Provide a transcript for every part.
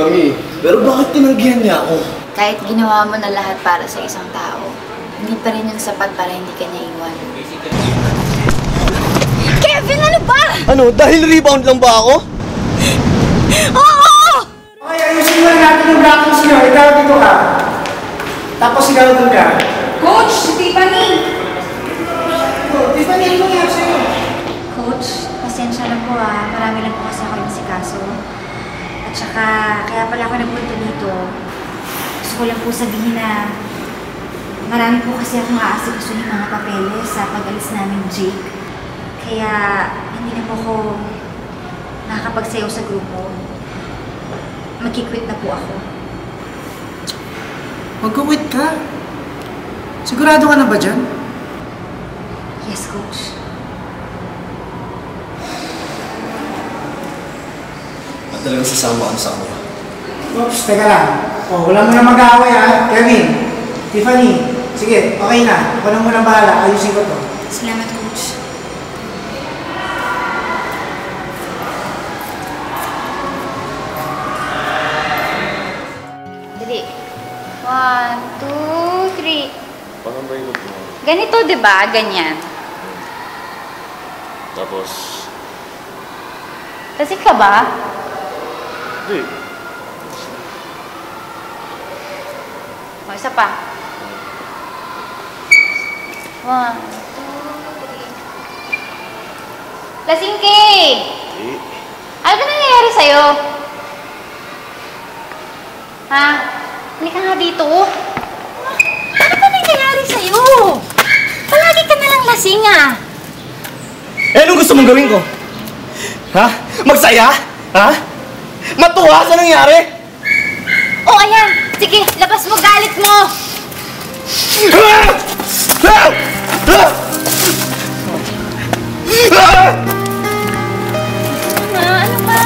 kami. Pero bakit tinanggihan niya ako? Kahit ginawa mo na lahat para sa isang tao, hindi pa rin yung sapat para hindi ka niya iwan. Kevin, ano ba? Ano? Dahil rebound lang ba ako? Oo! Okay, ayusin lang natin yung blackbox nyo. Ikaw dito ka. Tapos ikaw doon ka. Coach, si Tiffany! Tiffany, ano nangyari sa'yo? Coach, pasensya na po ah. Marami lang po kasi ako yung sikaso. At saka, kaya pala ako nagpunta dito. Gusto ko lang po sabihin na marami po kasi akong aasikaso ng mga papeles sa pag-alis namin ni Jake. Kaya, hindi na po ako nakakapagsayaw sa grupo. Magkikwit na po ako. Mag-quit ka. Sigurado ka na ba dyan? Yes, Coach. At talagang sasama ka sa kanya. Oops, teka lang. Oh, wala mo na mag-aaway ha. Kevin, Tiffany, sige, okay na. Ako na muna bahala. Ayusin ko to. Salamat, Coach. Dali. 1, 2, 3. Paano ba yung mo? Ganito, di ba? Ganyan. Tapos, Kasi ka ba? hindi. O, isa pa. 1, 2, 3. Lasing ka eh! Eh, Ano ba nangyayari sa'yo? Ha? Hindi ka nga dito. Ano ba nangyayari sa'yo? Palagi ka nalang lasing ah. Eh, anong gusto mong gawin ko? Ha? Magsaya? Ha? Matuwa sa nangyari? O, ayan. Sige, labas mo galit mo. Ah! Ah! Ah! Ah! Ano ba?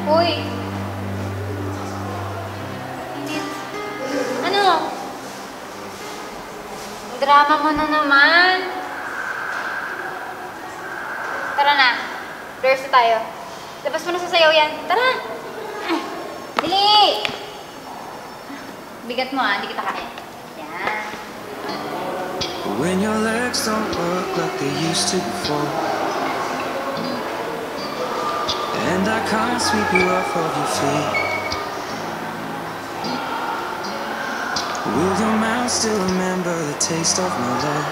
Uy. Hindi. Ano? Drama mo na naman. Tara na. Rehearse tayo. Labas mo na sa sayaw yan. Tara. Dili. Bigat mo ah. Hindi kita kaya. Yan. When your legs don't work like they used to before, and I can't sweep you off of your feet, will your mouth still remember the taste of my love?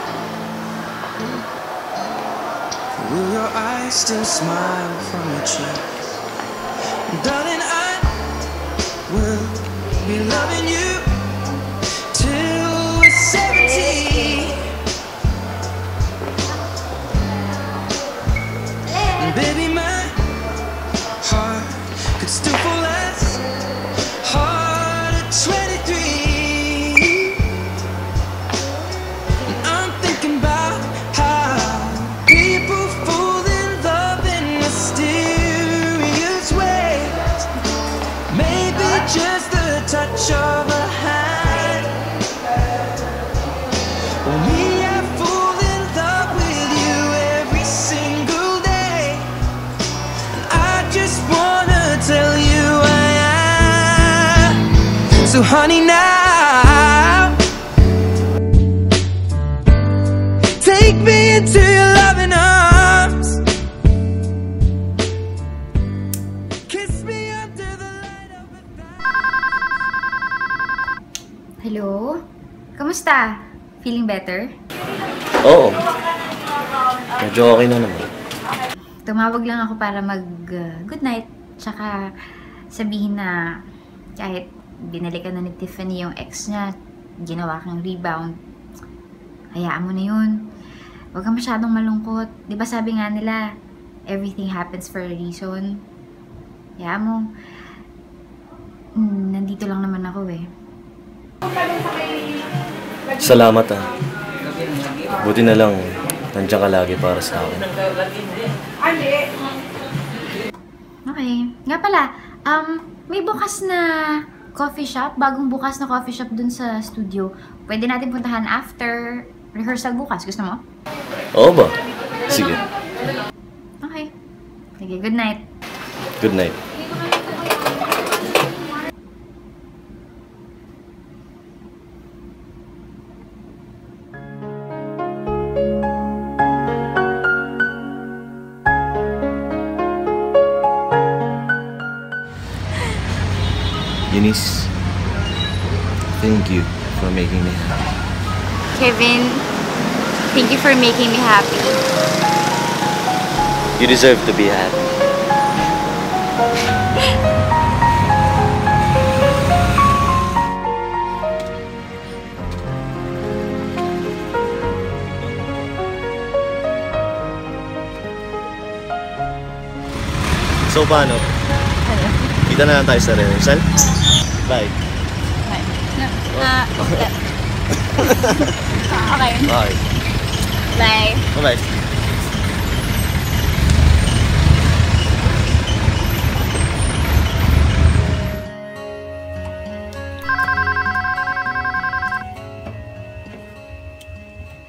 Will your eyes still smile from your cheek? Darling, I will be loving you till we're 70. And baby, my heart could still fall as hard at 23. And I'm thinking about how people fall in love in mysterious ways. Maybe just the touch of a hand. Or me, I fall in love with you every single day. I just wanna tell you I am. So honey, now take me into your loving arms. Kiss me under the light of a Hello? Kamusta? Feeling better? Oo. Medyo okay na naman. Tumawag lang ako para mag-good night. Tsaka sabihin na kahit binalikan na ni Tiffany yung ex niya, ginawa kang rebound, hayaan mo na yun. Huwag kang masyadong malungkot. Di ba sabi nga nila, everything happens for a reason. Kaya mo, nandito lang naman ako eh. Salamat ah. Buti na lang, nandiyan ka lagi para sa akin. Okay. Nga pala, may bukas na coffee shop, bagong bukas na coffee shop dun sa studio. Pwede natin puntahan after rehearsal bukas. Gusto mo? Oo ba? Sige. Okay. Sige, good night. Good night. Eunice, thank you for making me happy. Kevin, thank you for making me happy. You deserve to be happy. So paano? Kita na lang tayo sa rehearsal. Bye. Okay. Bye. Bye. Bye-bye.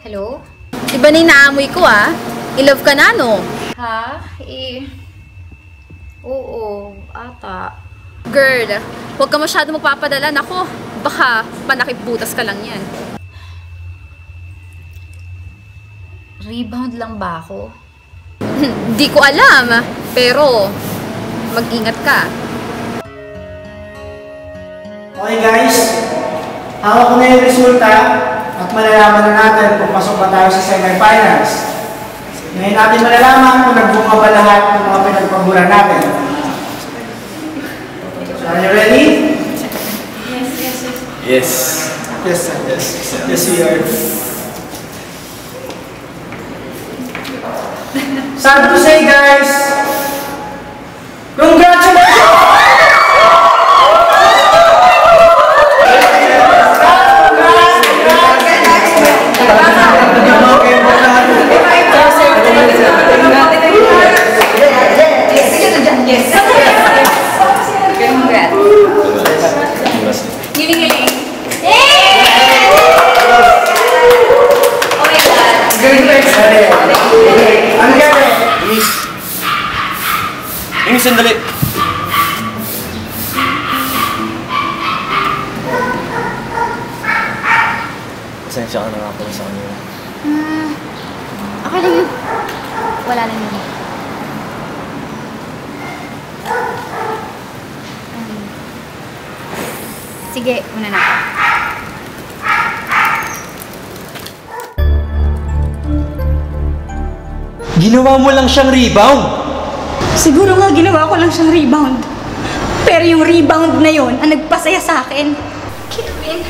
Hello? Iba na yung naamoy ko ah. I-love ka na no? Ha? Oo, ata. Girl, huwag ka masyado magpapadala. Nako, baka panakip-butas ka lang yan. Rebound lang ba ako? Di ko alam, pero mag-ingat ka. Okay guys, hawak ko na yung resulta at malalaman na natin kung pasok ba tayo sa semifinals. Ngayon natin malalaman kung nagbunga ba lahat ng mga pinagpaguran natin. So, are you ready? Yes. Yes, sir. Yes, we are. Sad to say, guys, congratulations! Eunice, sandali! Pasensya ka na nga pala sa kanya. Okay lang yun. Wala lang yun. Sige, una na. Ginawa mo lang siyang rebound. Siguro nga ginawa ko lang siyang rebound. Pero yung rebound na yon ang nagpasaya sa akin. Kevin,